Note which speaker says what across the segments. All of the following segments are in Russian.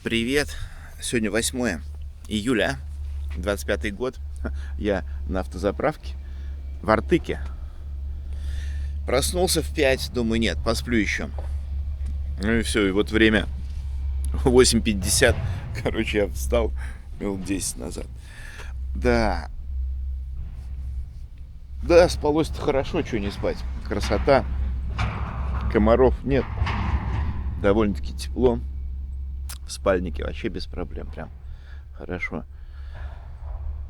Speaker 1: Привет! Сегодня 8 июля, 25 год. Я на автозаправке в Артыке. Проснулся в 5, думаю, нет, посплю еще. Ну и все, и вот время 8:50. Короче, я встал минут 10 назад. Да, да, спалось-то хорошо, что не спать. Красота, комаров нет, довольно-таки тепло. В спальнике вообще без проблем, прям хорошо.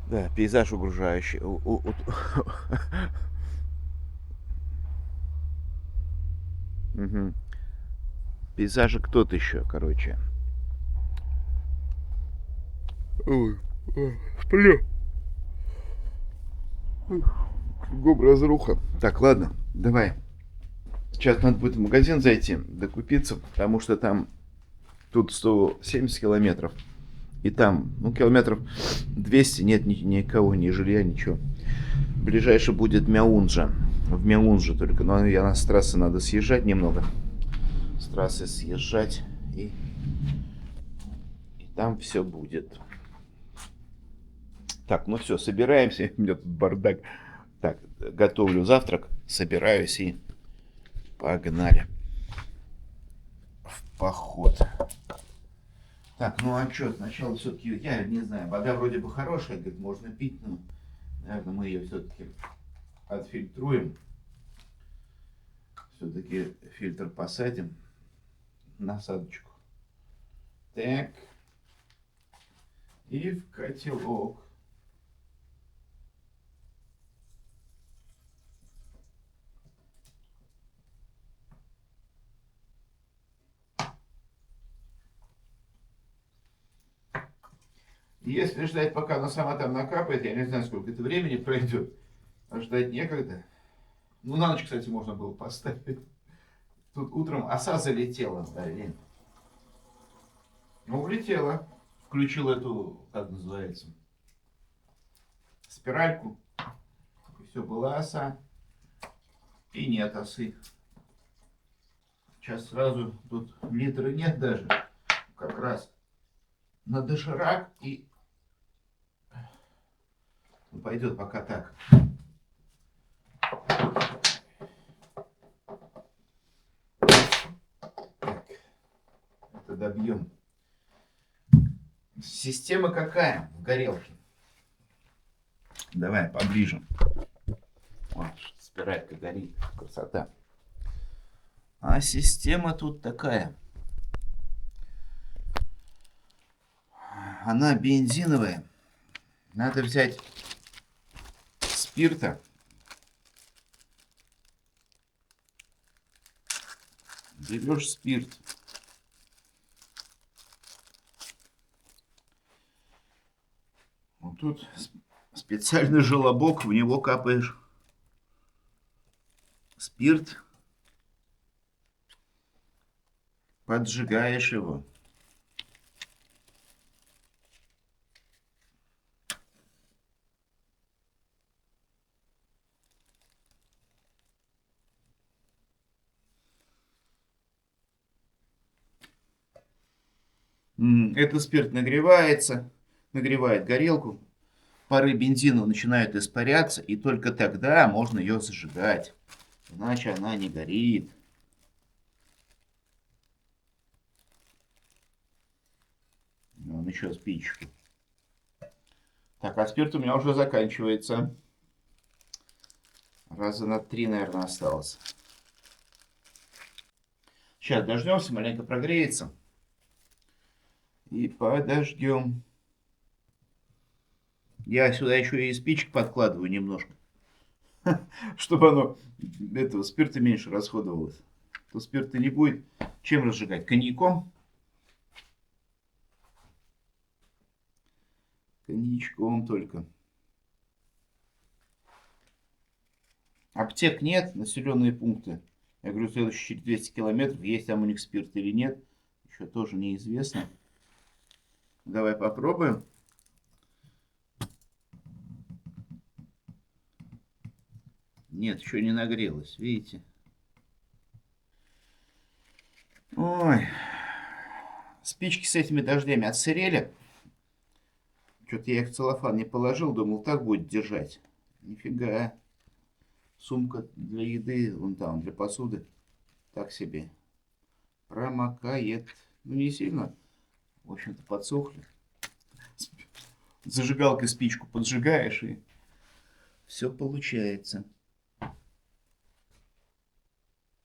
Speaker 1: Да, пейзаж угружающий. Мгм. Пейзажик тот еще, короче. Ой, сплю. Кругом разруха. Так, ладно, давай. Сейчас надо будет в магазин зайти, докупиться, потому что там тут 170 километров. И там, ну, километров 200 нет никого, ни жилья, ничего. Ближайший будет Мяунджа. В Мяунже только. Но я с трассы надо съезжать немного. С трассы съезжать. И там все будет. Так, ну все, собираемся. У меня тут бардак. Так, готовлю завтрак, собираюсь и погнали в поход. Так, ну а что, сначала все-таки, я не знаю, вода вроде бы хорошая, говорит, можно пить, но, наверное, мы ее все-таки отфильтруем. Все-таки фильтр посадим, насадочку. Так, и в котелок. Если ждать, пока она сама там накапает, я не знаю, сколько это времени пройдет, а ждать некогда. Ну, на ночь, кстати, можно было поставить. Тут утром оса залетела, блин. Ну, улетела. Включил эту, как называется, спиральку. И все, была оса. И нет осы. Сейчас сразу тут литра нет даже. Как раз на доширак и ну, пойдет пока так. Так, это добьем. Система какая в горелке? Давай поближе. Вот, спиралька горит. Красота. А система тут такая. Она бензиновая. Надо взять спирта. Берешь спирт. Вот тут специальный желобок, в него капаешь спирт, поджигаешь его. Этот спирт нагревается, нагревает горелку, пары бензина начинают испаряться, и только тогда можно ее зажигать. Иначе она не горит. Вон еще спичку. Так, а спирт у меня уже заканчивается. Раза на 3, наверное, осталось. Сейчас дождемся, маленько прогреется. И подождем. Я сюда еще и спичек подкладываю немножко. Чтобы оно, этого спирта меньше расходовалось. То спирта не будет. Чем разжигать? Коньяком? Коньячком только. Аптек нет, населенные пункты. Я говорю, следующие 200 километров, есть там у них спирт или нет. Еще тоже неизвестно. Давай попробуем. Нет, еще не нагрелось, видите? Ой, Спички с этими дождями отсырели. Что-то я их в целлофан не положил, думал, так будет держать. Нифига. Сумка для еды, вон там, для посуды. Так себе. Промокает. Ну, не сильно. В общем-то, подсохли. Зажигалкой спичку поджигаешь, и все получается.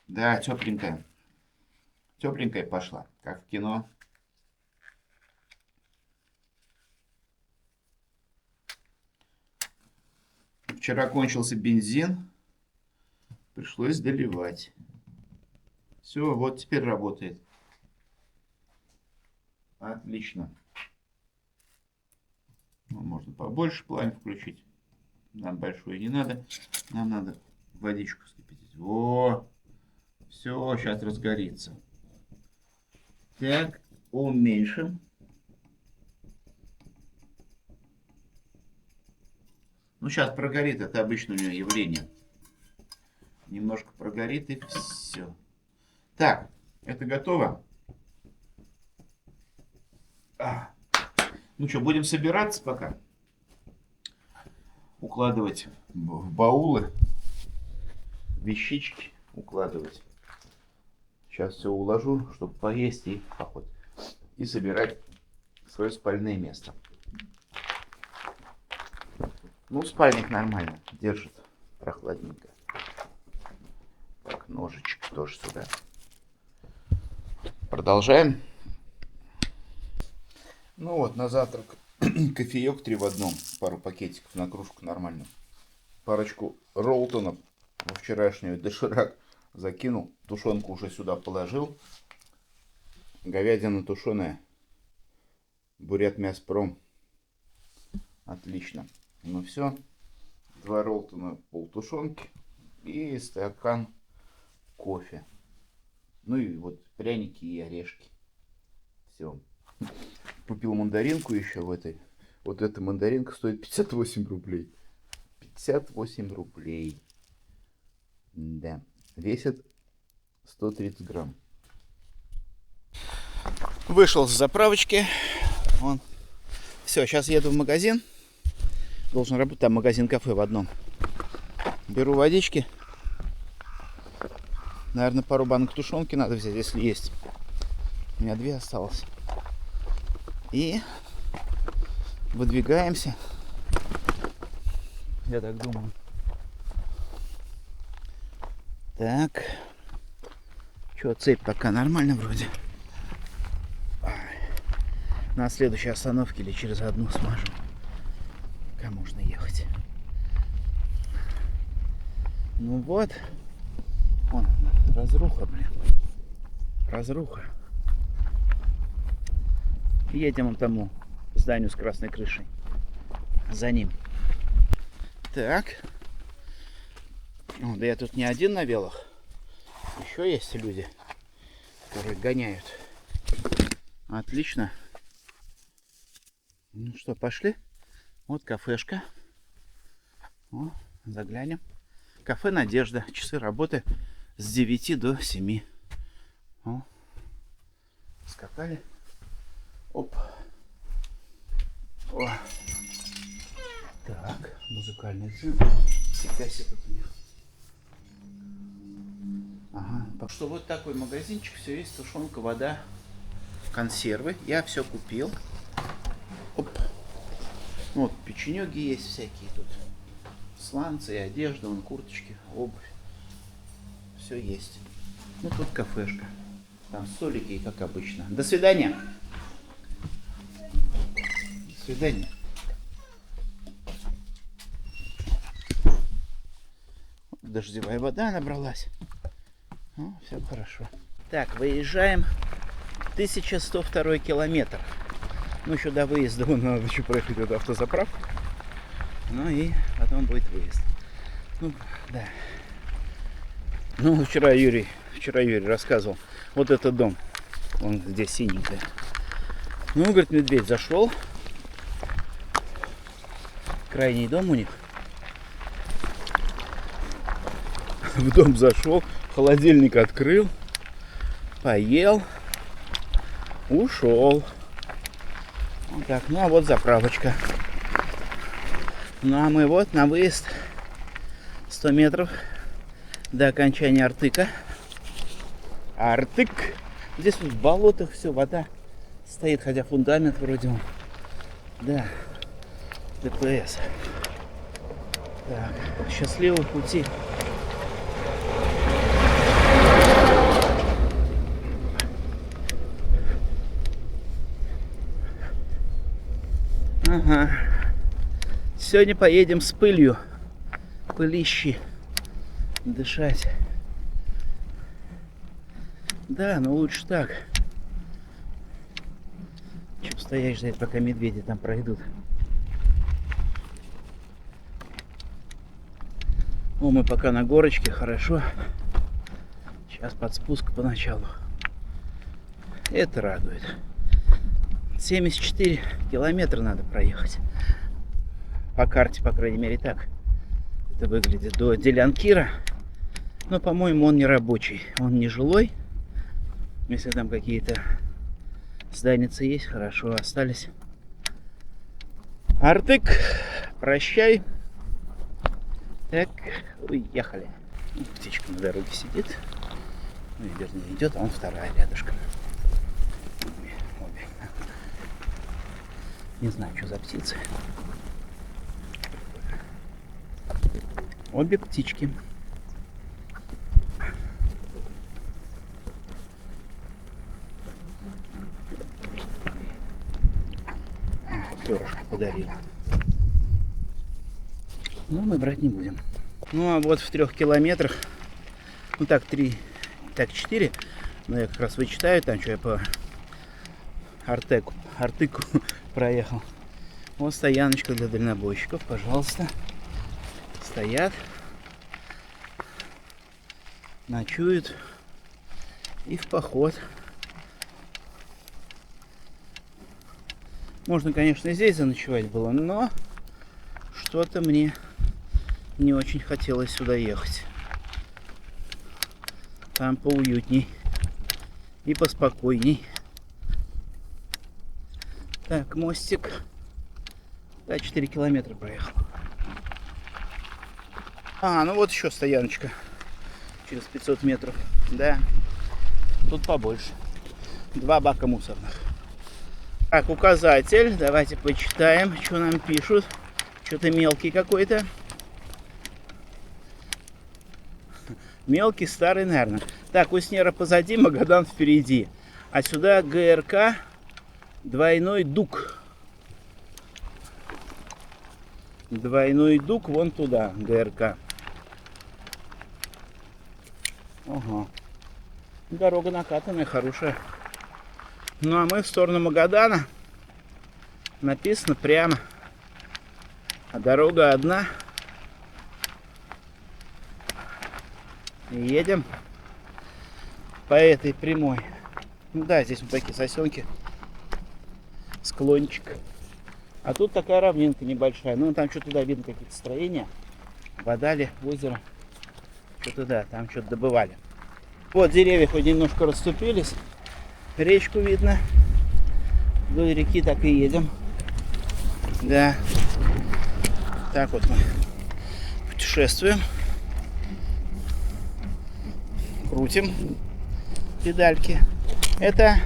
Speaker 1: Да, тепленькая. Тепленькая пошла, как в кино. Вчера кончился бензин. Пришлось доливать. Все, вот теперь работает. Отлично. Ну, можно побольше пламя включить. Нам большое не надо. Нам надо водичку вскипятить. Во! Все, сейчас разгорится. Так, уменьшим. Ну, сейчас прогорит. Это обычное у него явление. Немножко прогорит, и все. Так, это готово. Ну что, будем собираться пока. Укладывать в баулы. Вещички укладывать. Сейчас все уложу, чтобы поесть и поход. И собирать свое спальное место. Ну, спальник нормально держит. Прохладненько. Так, ножичек тоже сюда. Продолжаем. Ну вот, на завтрак кофеек 3 в 1. Пару пакетиков на кружку нормально. Парочку роллтонов во вчерашнюю доширак закинул. Тушенку уже сюда положил. Говядина тушеная. Бурят Мяспром. Отлично. Ну все. 2 роллтона, полтушенки и стакан кофе. Ну и вот пряники и орешки. Все. Купил мандаринку еще в этой. Вот эта мандаринка стоит 58 рублей. 58 рублей. Да. Весит 130 грамм. Вышел с заправочки. Вон. Все, сейчас еду в магазин. Должен работать. Там магазин-кафе в одном. Беру водички. Наверное, пару банок тушенки надо взять, если есть. У меня 2 осталось. И выдвигаемся. Я так думаю. Так. Что, цепь пока нормально вроде. На следующей остановке или через одну смажу. Пока можно ехать. Ну вот. Вон, разруха, блин. Разруха. Едем к тому зданию с красной крышей. За ним. Так. О, да я тут не один на велах. Еще есть люди, которые гоняют. Отлично. Ну что, пошли? Вот кафешка. О, заглянем. Кафе «Надежда». Часы работы с 9 до 7. О, скакали. Оп. О. Так, музыкальный центр. Всегда себе тут у них. Ага. Так что вот такой магазинчик. Все есть. Тушенка, вода, консервы. Я все купил. Оп. Вот, печенеги есть всякие тут. Сланцы и одежда, вон курточки, обувь. Все есть. Ну тут кафешка. Там столики, как обычно. До свидания. До свидания. Дождевая вода набралась. Ну, все хорошо. Так, выезжаем. 1102 километр. Ну, еще до выезда надо еще проехать эту автозаправку. Ну и потом будет выезд. Ну, да. Ну, вчера Юрий рассказывал. Вот этот дом. Он здесь синенький. Ну, говорит, медведь зашел. Крайний дом у них. В дом зашел, холодильник открыл, поел.
Speaker 2: Ушел. Вот так, ну а вот заправочка. Ну а мы вот на выезд 100 метров до окончания Артыка. Артык. Здесь вот в болотах все, вода стоит, хотя фундамент вроде он. Да, ДПС. Так, счастливого пути. Ага. Сегодня поедем с пылью. Пылищи. Дышать. Да, но лучше так. Чем стоять ждать, пока медведи там пройдут. О, мы пока на горочке, хорошо. Сейчас под спуск поначалу. Это радует. 74 километра надо проехать. По карте, по крайней мере, так это выглядит. До Делянкира. Но, по-моему, он не рабочий. Он не жилой. Если там какие-то зданицы есть, хорошо, остались. Артык, прощай. Так, уехали. Птичка на дороге сидит. Ну, вернее, идет, а он вторая рядышком. Обе. Не знаю, что за птицы. Обе птички. Перышко подарил. Но мы брать не будем. Ну а вот в 3 километрах, ну так 3, так 4, но я как раз вычитаю, там что я по Артыку проехал. Вот стояночка для дальнобойщиков, пожалуйста. Стоят, ночуют и в поход. Можно, конечно, и здесь заночевать было, но что-то мне не очень хотелось сюда ехать. Там поуютней и поспокойней. Так, мостик. Да, 4 километра проехал. А, ну вот еще стояночка. Через 500 метров. Да, тут побольше. 2 бака мусорных. Так, указатель. Давайте почитаем, что нам пишут. Что-то мелкий какой-то. Мелкий, старый, наверное. Так, Уснера позади, Магадан впереди. А сюда ГРК двойной дуг. Двойной дуг вон туда, ГРК. Ага. Дорога накатанная, хорошая. Ну а мы в сторону Магадана. Написано прямо. А дорога одна. И едем по этой прямой. Ну да, здесь вот такие сосенки. Склончик. А тут такая равнинка небольшая. Ну там что-то туда видно, какие-то строения. Вода ли, озеро. Что-то да, там что-то добывали. Вот деревья хоть немножко расступились. Речку видно. Вдоль реки так и едем. Да. Так вот мы путешествуем. Крутим педальки. Это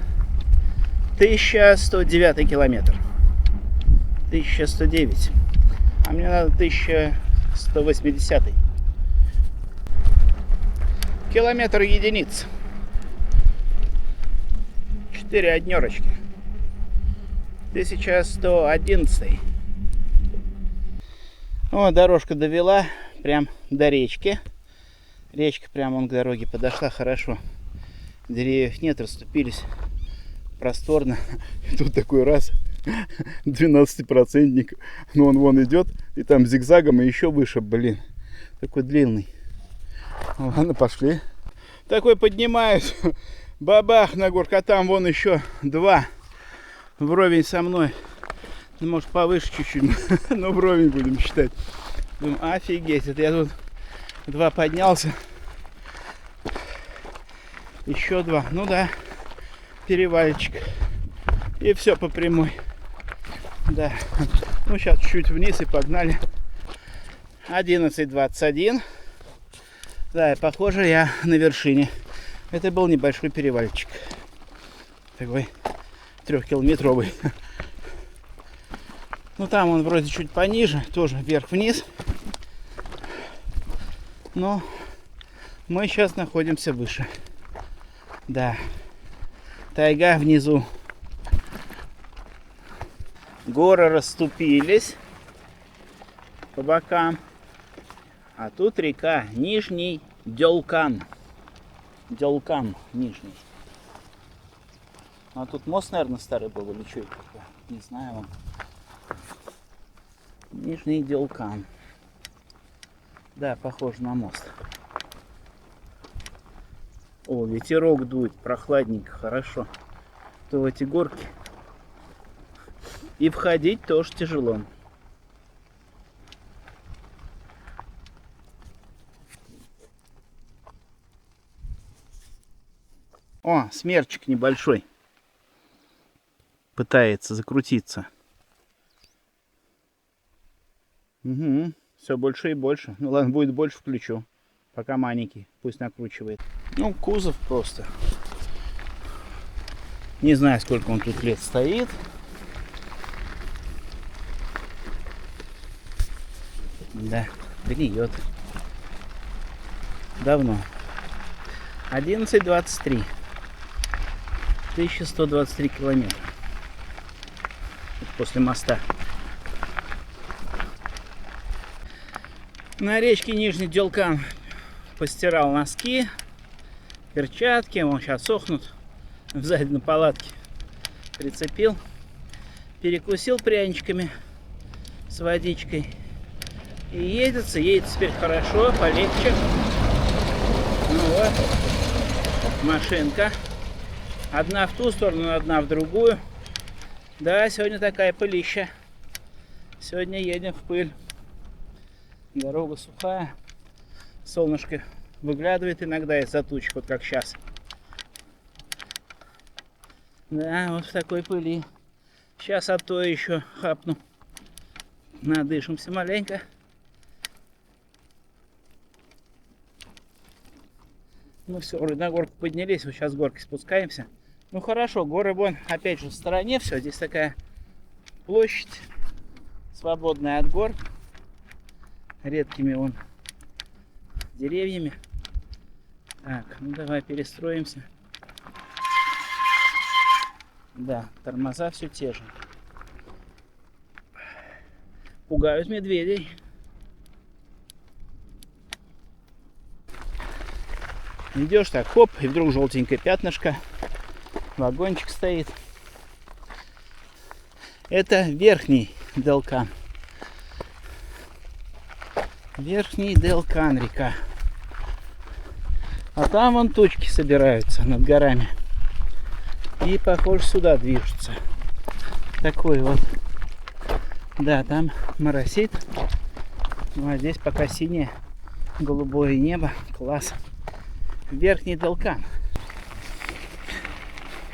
Speaker 2: 1109 километр. 1109. А мне надо 1180. Километр единиц. 4 однерочки. 1111. О, дорожка довела прям до речки. Речка прямо вон к дороге подошла хорошо. Деревьев нет, расступились. Просторно. И тут такой раз 12%. Ну он вон идет. И там зигзагом и еще выше, блин. Такой длинный. Ладно, пошли. Такой поднимаюсь. Бабах на горку. А там вон еще 2. Вровень со мной. Ну, может повыше чуть-чуть. Но вровень будем считать. Думаю, офигеть. Это я тут 2 поднялся. Еще 2. Ну да. Перевальчик. И все по прямой. Да. Ну, сейчас чуть вниз и погнали. 11:21. Да, и похоже, я на вершине. Это был небольшой перевальчик. Такой 3-километровый. Ну, там он вроде чуть пониже. Тоже вверх-вниз. Но мы сейчас находимся выше. Да. Тайга внизу. Горы расступились по бокам. А тут река Нижний Делкан. Делкан Нижний. А тут мост, наверное, старый был или что это такое? Не знаю. Нижний Делкан. Да, похож на мост. О, ветерок дует, прохладненько, хорошо. То в эти горки. И входить тоже тяжело. О, смерчик небольшой. Пытается закрутиться. Угу. Все больше и больше. Ну ладно, будет больше, включу. Пока маленький. Пусть накручивает. Ну, кузов просто. Не знаю, сколько он тут лет стоит. Да, гниет. Давно. 11:23. 1123 километра. После моста. На речке Нижний Делкан постирал носки, перчатки. Вон сейчас сохнут. Сзади на палатке прицепил. Перекусил пряничками с водичкой. И едет теперь хорошо, полегче. Ну вот, машинка. Одна в ту сторону, одна в другую. Да, сегодня такая пылища. Сегодня едем в пыль. Дорога сухая. Солнышко выглядывает иногда из-за тучек, вот как сейчас. Да, вот в такой пыли. Сейчас а то еще хапну. Надышимся маленько. Ну все, вроде на горку поднялись, вот сейчас с горки спускаемся. Ну хорошо, горы вон опять же в стороне, все, здесь такая площадь, свободная от гор, редкими вон деревьями. Так, ну давай перестроимся. Да, тормоза все те же. Пугают медведей. Идешь так, хоп, и вдруг желтенькое пятнышко. Вагончик стоит. Это верхний Делкан. Верхний Делкан река. А там вон тучки собираются над горами. И, похоже, сюда движутся. Такой вот. Да, там моросит. Ну, а здесь пока синее, голубое небо. Класс. Верхний Делкан.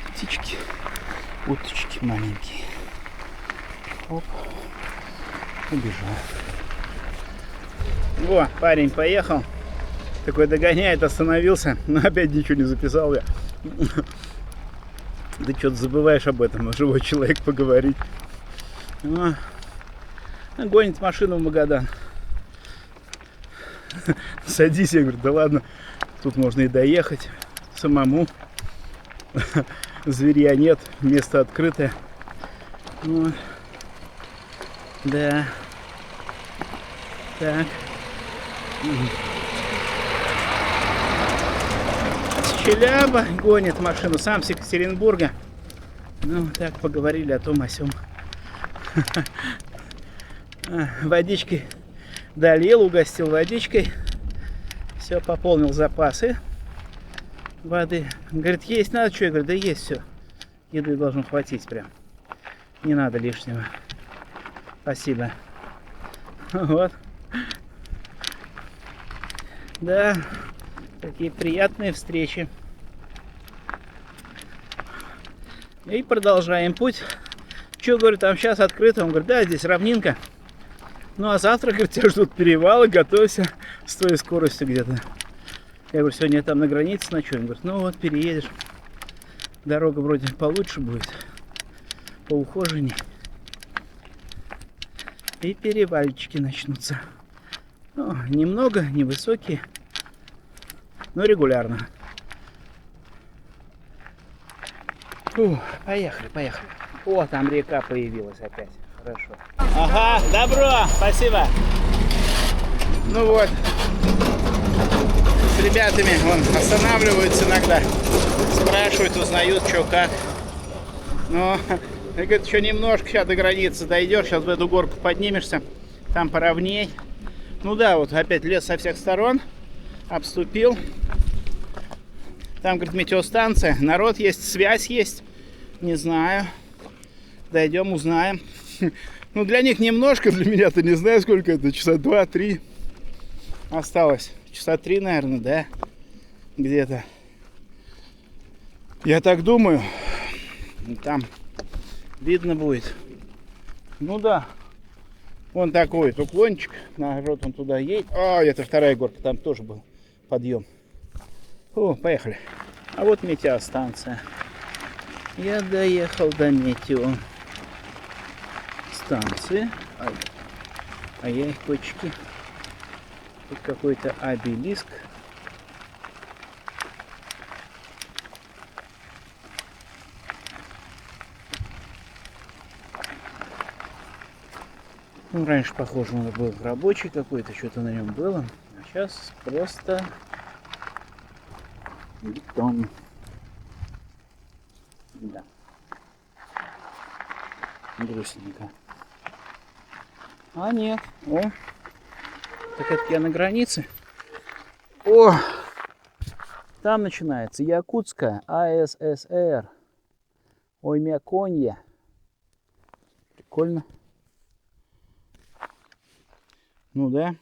Speaker 2: Птички, уточки маленькие. Оп, убежал. Во, парень поехал. Такой догоняет, остановился. Но опять ничего не записал я. Ты что-то забываешь об этом, живой человек поговорить. Гонит машину в Магадан. Садись, я говорю, да ладно. Тут можно и доехать самому. Зверя нет, место открытое. Вот. Да. Так. С Челяба гонит машину, сам с Екатеринбурга. Ну, так поговорили о том, о сём. Водичкой долил, угостил водичкой. Все, пополнил запасы воды. Говорит, есть надо, что? Я говорю, да есть все. Еды должно хватить прям. Не надо лишнего. Спасибо. Вот. Да, такие приятные встречи. И продолжаем путь. Че, говорю, там сейчас открыто? Он говорит, да, здесь равнинка. Ну а завтра, говорит, тебя ждут перевалы, готовься с твоей скоростью где-то. Я говорю, сегодня я там на границе ночую. Он говорит, ну вот переедешь. Дорога вроде получше будет, поухоженней. И перевальчики начнутся. Ну, немного, невысокие, но регулярно. Фу, поехали, поехали. О, там река появилась опять. Хорошо. Ага, добро, спасибо. Ну вот, с ребятами вон останавливаются иногда, спрашивают, узнают, что как. Ну, я говорю, еще немножко сейчас до границы дойдешь, сейчас в эту горку поднимешься, там поровней. Ну да, вот опять лес со всех сторон, обступил. Там, говорит, метеостанция, народ есть, связь есть, не знаю. Дойдем, узнаем. Ну, для них немножко, для меня-то не знаю, сколько это, часа 2-3 осталось. Часа 3, наверное, да, где-то. Я так думаю, там видно будет. Ну да, вон такой уклончик, народ он туда едет. А, это вторая горка, там тоже был подъем. О, поехали. А вот метеостанция. Я доехал до метеостанции. А я их почки. Тут какой-то обелиск. Ну, раньше, похоже, он был рабочий какой-то, что-то на нем было. А сейчас просто бетон. Да. Грустненько. А нет. О. Так это я на границе. О. Там начинается Якутская АССР. Оймяконье. Прикольно. Ну да.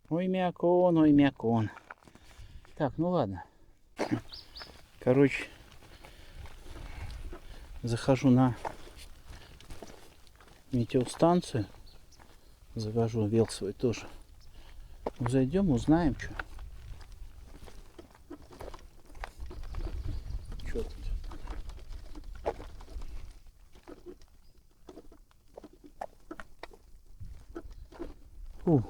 Speaker 2: Оймякон, оймякон. Так, ну ладно. Короче, захожу на метеостанцию. Завожу вел свой тоже. Зайдем, узнаем, что. Что тут? Фу.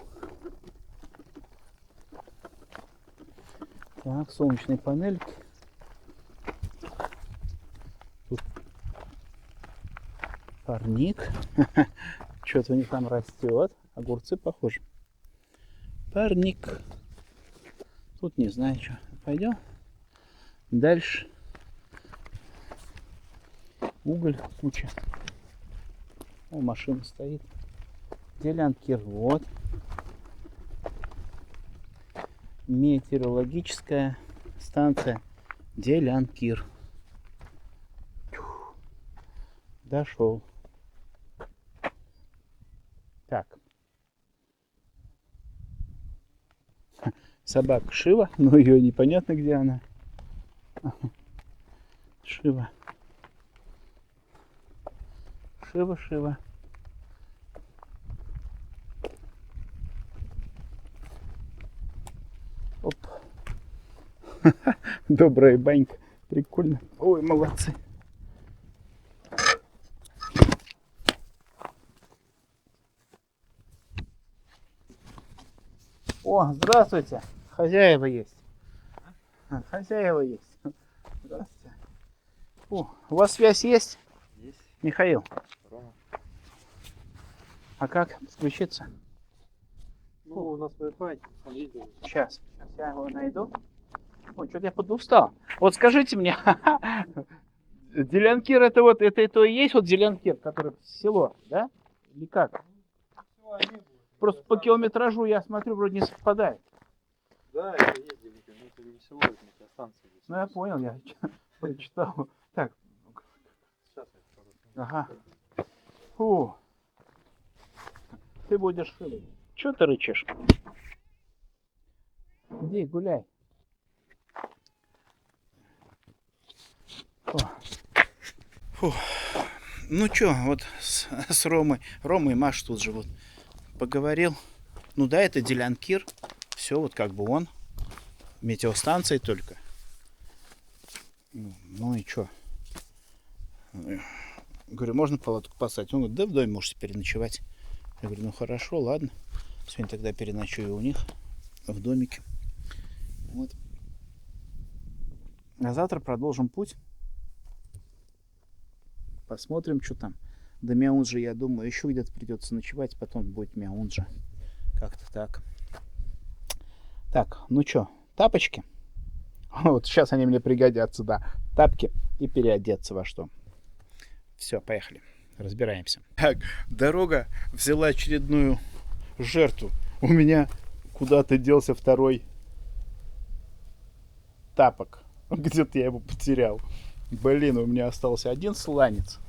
Speaker 2: Так, солнечные панельки. Тут парник. Что-то у них там растет. Огурцы похожи. Парник. Тут не знаю, что. Пойдем. Дальше. Уголь куча. О, машина стоит. Делянкир. Вот. Метеорологическая станция Делянкир. Дошел. Так. Собака Шива, но ее непонятно, где она. Шива. Шива, Шива. Оп. Добрая банька. Прикольно. Ой, молодцы. О, здравствуйте. Хозяева есть. Хозяева есть. Здравствуйте. О, у вас связь есть?
Speaker 3: Есть.
Speaker 2: Михаил.
Speaker 3: Рома.
Speaker 2: А как подключиться?
Speaker 3: Ну, у нас Wi-Fi. Смотрите.
Speaker 2: Сейчас я его найду. Ой, что-то я подустал. Вот скажите мне, Делянкир это вот, это и то и есть вот Делянкир, который село, да? Или как? Просто по километражу я смотрю, вроде не совпадает.
Speaker 3: Да, это есть Делянкир, но это не село, это метеостанция.
Speaker 2: Ну я понял, я прочитал. Так,
Speaker 3: Сейчас я покажу.
Speaker 2: ага. Фу. Ты будешь шилой. Чё ты рычишь? Иди гуляй. Фу. Ну чё, вот с Ромой и Машей тут живут. Поговорил. Ну да, это Делянкир. Все вот как бы он. Метеостанция только. Ну и чё? Говорю, можно палатку поставить? Он говорит, да в доме можете переночевать. Я говорю, ну хорошо, ладно. Сегодня тогда переночую у них в домике. Вот. А завтра продолжим путь. Посмотрим, что там. До Мяунджи, я думаю, еще где-то придется ночевать, потом будет Мяунджа. Как-то так. Так, ну что, тапочки? Вот сейчас они мне пригодятся, да. Тапки и переодеться во что. Все, поехали. Разбираемся. Так, дорога взяла очередную жертву. У меня куда-то делся второй тапок. Где-то я его потерял. Блин, у меня остался один сланец.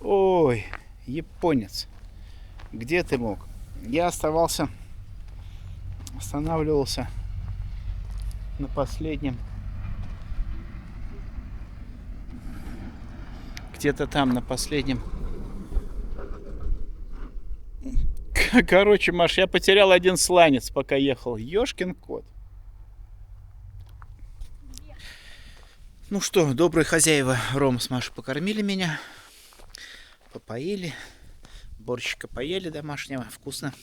Speaker 2: Ой, японец. Где ты мог? Я останавливался на последнем. Где-то там на последнем. Короче, Маш, я потерял один сланец, пока ехал. Ёшкин кот. Ну что, добрые хозяева Рома с Машей покормили меня. Попоили. Борщика поели домашнего. Вкусно.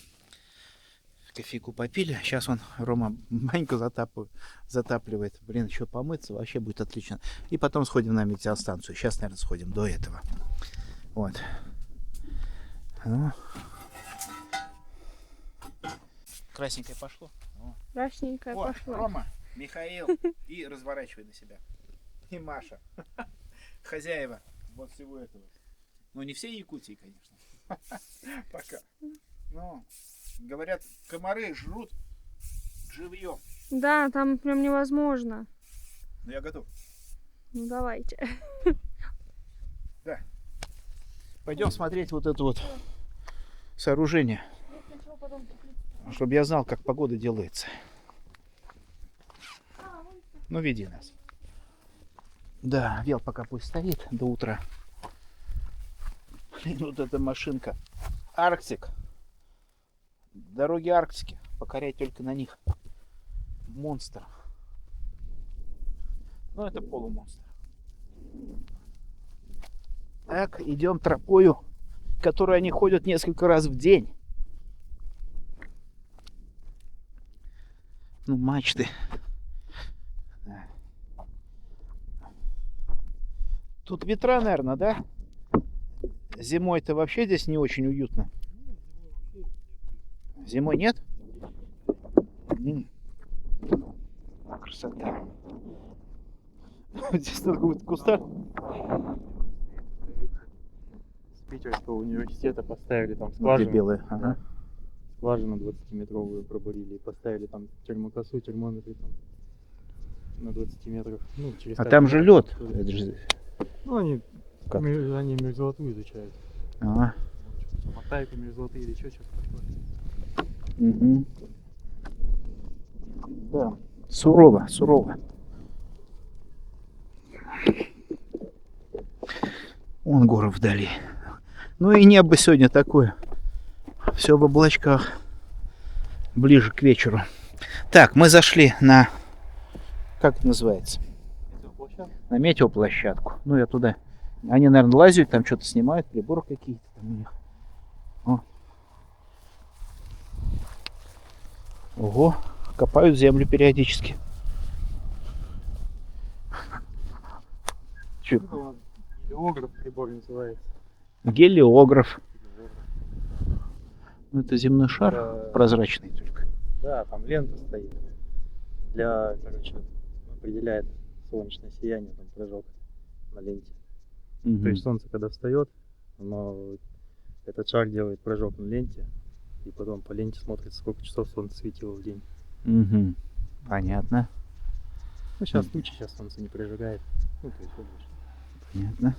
Speaker 2: Кофейку попили. Сейчас он, Рома, баньку затапливает. Блин, еще помыться. Вообще будет отлично. И потом сходим на метеостанцию. Сейчас, наверное, сходим до этого. Вот. Ну. Красненькое пошло.
Speaker 4: Красненькое
Speaker 2: О,
Speaker 4: пошло.
Speaker 2: Рома, Михаил. И разворачивай на себя. И Маша. Хозяева вот всего этого. Ну, не все Якутии, конечно. Пока. Ну, говорят, комары жрут живьем.
Speaker 4: Да, там прям невозможно.
Speaker 2: Ну, я готов.
Speaker 4: Ну, давайте.
Speaker 2: Да. Пойдем смотреть вот это вот сооружение. Чтобы я знал, как погода делается. Ну, веди нас. Да, вел пока пусть стоит до утра. Блин, вот эта машинка. Арктик. Дороги Арктики. Покорять только на них. Монстр. Ну, это полумонстр. Так, идем тропою, которой они ходят несколько раз в день. Ну, мачты. Да. Тут ветра, наверное, да? Зимой-то вообще здесь не очень уютно. Зимой нет? Красота. Здесь какой-то кустар.
Speaker 3: С Питерского университета поставили там
Speaker 2: Вот и
Speaker 3: скважину.
Speaker 2: белые. Ага.
Speaker 3: Скважину 20-метровую пробурили и поставили там термокосу, термометры там на 20 метров. Ну, через
Speaker 2: А
Speaker 3: 5
Speaker 2: там же
Speaker 3: метров
Speaker 2: лед.
Speaker 3: туда.
Speaker 2: Это же...
Speaker 3: Ну, они,
Speaker 2: Как?
Speaker 3: они мерзлоту изучают.
Speaker 2: Ага.
Speaker 3: Мотайку мерзлоты или еще что-то такое.
Speaker 2: Угу. Да. Сурово, сурово. Вон горы вдали. Ну и небо сегодня такое. Все в облачках. Ближе к вечеру. Так, мы зашли на... Как это называется? На метеоплощадку. Ну, я туда. Они, наверное, лазят, там что-то снимают, приборы какие-то там у них. О. Ого, копают землю периодически. Чё?
Speaker 3: Это вот гелиограф прибор называется.
Speaker 2: Гелиограф. Ну, это земной шар,
Speaker 3: Это-
Speaker 2: прозрачный только.
Speaker 3: Да, там лента стоит. Для, короче, определяет солнечное сияние, там прыжок на ленте.
Speaker 2: Мгм.
Speaker 3: То есть солнце, когда встает, оно, этот шар делает прыжок на ленте, и потом по ленте смотрит, сколько часов солнце светило в день.
Speaker 2: Мгм. Понятно,
Speaker 3: Ну, сейчас тучи, сейчас солнце не прижигает. Ну, то есть облачно.
Speaker 2: понятно.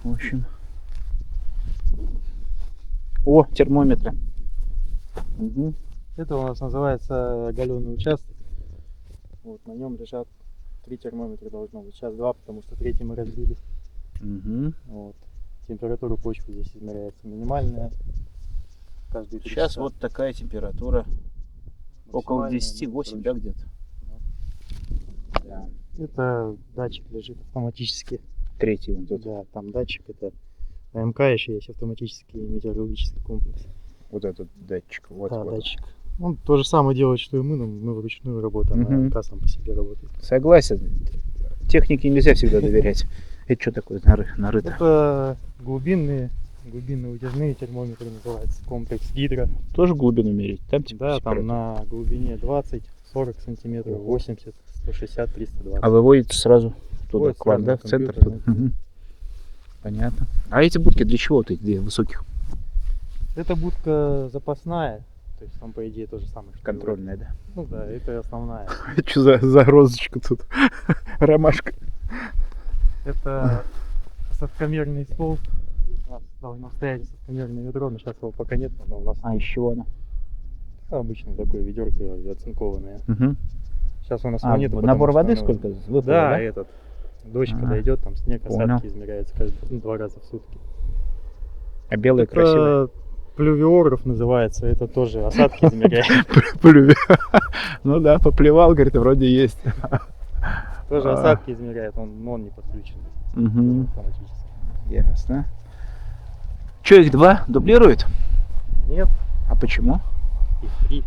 Speaker 2: В общем. О, термометры. Мгм.
Speaker 3: Это у нас называется оголенный участок. Вот на нем лежат 3 термометра должно быть. Сейчас 2, потому что 3 мы разбили.
Speaker 2: Угу.
Speaker 3: Вот. Температура почвы здесь измеряется минимальная. Каждые 3
Speaker 2: Сейчас
Speaker 3: часа.
Speaker 2: вот такая температура. Около
Speaker 3: Максимальная,
Speaker 2: 10-8, да, где-то? Да.
Speaker 3: Это датчик лежит автоматически.
Speaker 2: Третий вон тут.
Speaker 3: Да, там датчик, это АМК еще есть, автоматический метеорологический комплекс.
Speaker 2: Вот этот датчик. Вот,
Speaker 3: Да,
Speaker 2: вот.
Speaker 3: датчик. Он то же самое делает, что и мы, но мы вручную работаем, а
Speaker 2: Мгм.
Speaker 3: АМК сам по себе работает.
Speaker 2: Согласен. Технике нельзя всегда доверять. Это что такое нарыто?
Speaker 3: Это глубинные вытяжные термометры называется, комплекс гидро.
Speaker 2: Тоже глубину мерить? Там
Speaker 3: Да,
Speaker 2: температура?
Speaker 3: там на глубине 20, 40 сантиметров, 80, 160, 320.
Speaker 2: А выводит сразу туда,
Speaker 3: Выводит
Speaker 2: к вам,
Speaker 3: сразу
Speaker 2: да,
Speaker 3: на
Speaker 2: в центр?
Speaker 3: компьютер,
Speaker 2: Туда? Мгм. Понятно. А эти будки для чего, вот эти две высоких?
Speaker 3: Это будка запасная, то есть там по идее то же самое. что и
Speaker 2: Контрольная, да?
Speaker 3: вот. Ну да, это основная.
Speaker 2: Что за розочка тут? Ромашка.
Speaker 3: Это соткомерный стол. Здесь у нас должно стоять соткомерное ведро, но сейчас его пока нет, но у нас
Speaker 2: А из чего она?
Speaker 3: обычно такое ведерко оцинкованное.
Speaker 2: Угу.
Speaker 3: Сейчас у нас
Speaker 2: А,
Speaker 3: нет.
Speaker 2: набор воды сколько выпало,
Speaker 3: Да, этот. Дождь,
Speaker 2: Ага.
Speaker 3: когда идет, там снег,
Speaker 2: Понял.
Speaker 3: осадки измеряются каждые 2 раза в сутки.
Speaker 2: А белая красивая?
Speaker 3: Это плювиограф называется, это тоже осадки измеряет.
Speaker 2: Плюви. Ну да, поплевал, говорит, вроде есть.
Speaker 3: Тоже
Speaker 2: А.
Speaker 3: осадки измеряет, он не подключен
Speaker 2: Угу.
Speaker 3: автоматически.
Speaker 2: Ясно. Че, их два дублирует?
Speaker 3: Нет,
Speaker 2: А почему?
Speaker 3: их 3.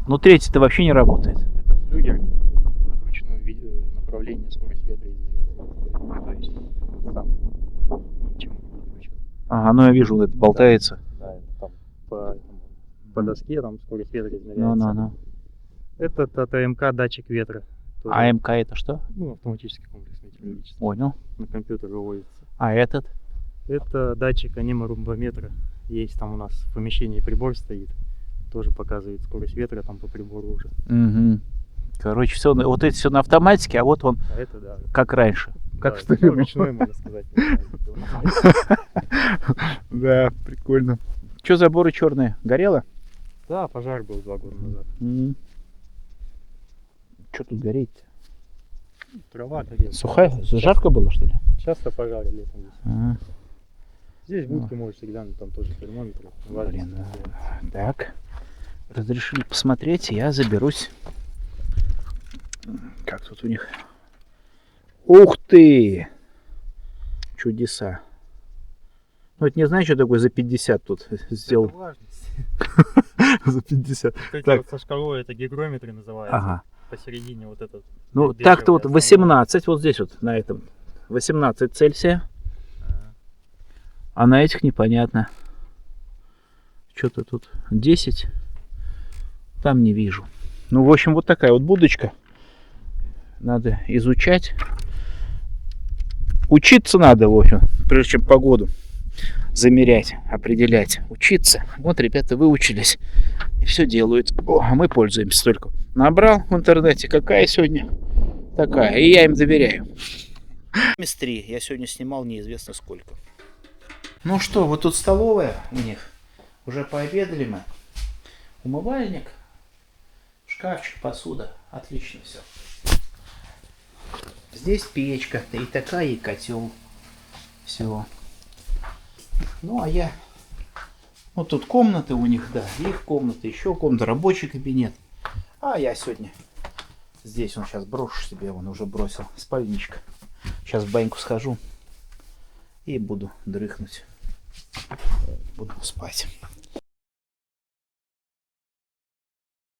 Speaker 2: Ну, третий-то вообще не работает.
Speaker 3: Это флюгер, это вручную направление, скорость ветра измеряет. То есть сам ничему не подключен.
Speaker 2: Ага, ну я вижу, это болтается.
Speaker 3: Да, это там по доске там скорость ветра измеряется.
Speaker 2: Ну.
Speaker 3: Этот от АМК датчик ветра. Тоже,
Speaker 2: А МК это что?
Speaker 3: Ну, автоматический комплекс метеорологический.
Speaker 2: Понял.
Speaker 3: На компьютер выводится.
Speaker 2: А этот?
Speaker 3: Это датчик анеморумбометра. Есть там у нас в помещении прибор стоит. Тоже показывает скорость ветра там по прибору уже.
Speaker 2: Угу. Короче, все, вот эти все на автоматике, а вот он
Speaker 3: А это да.
Speaker 2: как раньше. Как
Speaker 3: да,
Speaker 2: в старину.
Speaker 3: ручной, можно сказать. не знаю, как его назвать.
Speaker 2: Да, прикольно. Что заборы черные? Горело?
Speaker 3: Да, пожар был 2 года назад.
Speaker 2: Что тут гореть-то?
Speaker 3: Трава горела.
Speaker 2: Сухая? Жарко было, что ли?
Speaker 3: Часто пожары летом здесь.
Speaker 2: А,
Speaker 3: Здесь будки можете глянуть, там тоже термометры.
Speaker 2: блин, так. Разрешили посмотреть, я заберусь. Как тут у них? Ух ты! Чудеса. Ну, это не знаю, что такое за 50 тут сделал. За 50.
Speaker 3: Эти
Speaker 2: Так.
Speaker 3: вот со шкалой, это гигрометры называются.
Speaker 2: Ага.
Speaker 3: Посередине вот этот.
Speaker 2: Ну,
Speaker 3: бежевый
Speaker 2: так-то вот
Speaker 3: основной.
Speaker 2: 18, вот здесь вот, на этом. 18 Цельсия.
Speaker 3: Ага.
Speaker 2: А на этих непонятно. Что-то тут 10. Там не вижу. Ну, в общем, вот такая вот будочка. Надо изучать. Учиться надо, в общем, прежде чем погоду замерять, определять. Учиться. Вот ребята выучились и все делают. О, а мы пользуемся только. Набрал в интернете, какая сегодня такая. И я им доверяю. 3. Я сегодня снимал неизвестно сколько. Ну что, вот тут столовая у них. Уже пообедали мы. Умывальник, шкафчик, посуда. Отлично все. Здесь печка, и такая, и котел. Все. Ну, а я... Вот тут комнаты у них, да. Их комната, еще комната, рабочий кабинет. А я сегодня... Здесь он сейчас брошу себе, он уже бросил. Спальничка. Сейчас в баньку схожу. И буду дрыхнуть. Буду спать.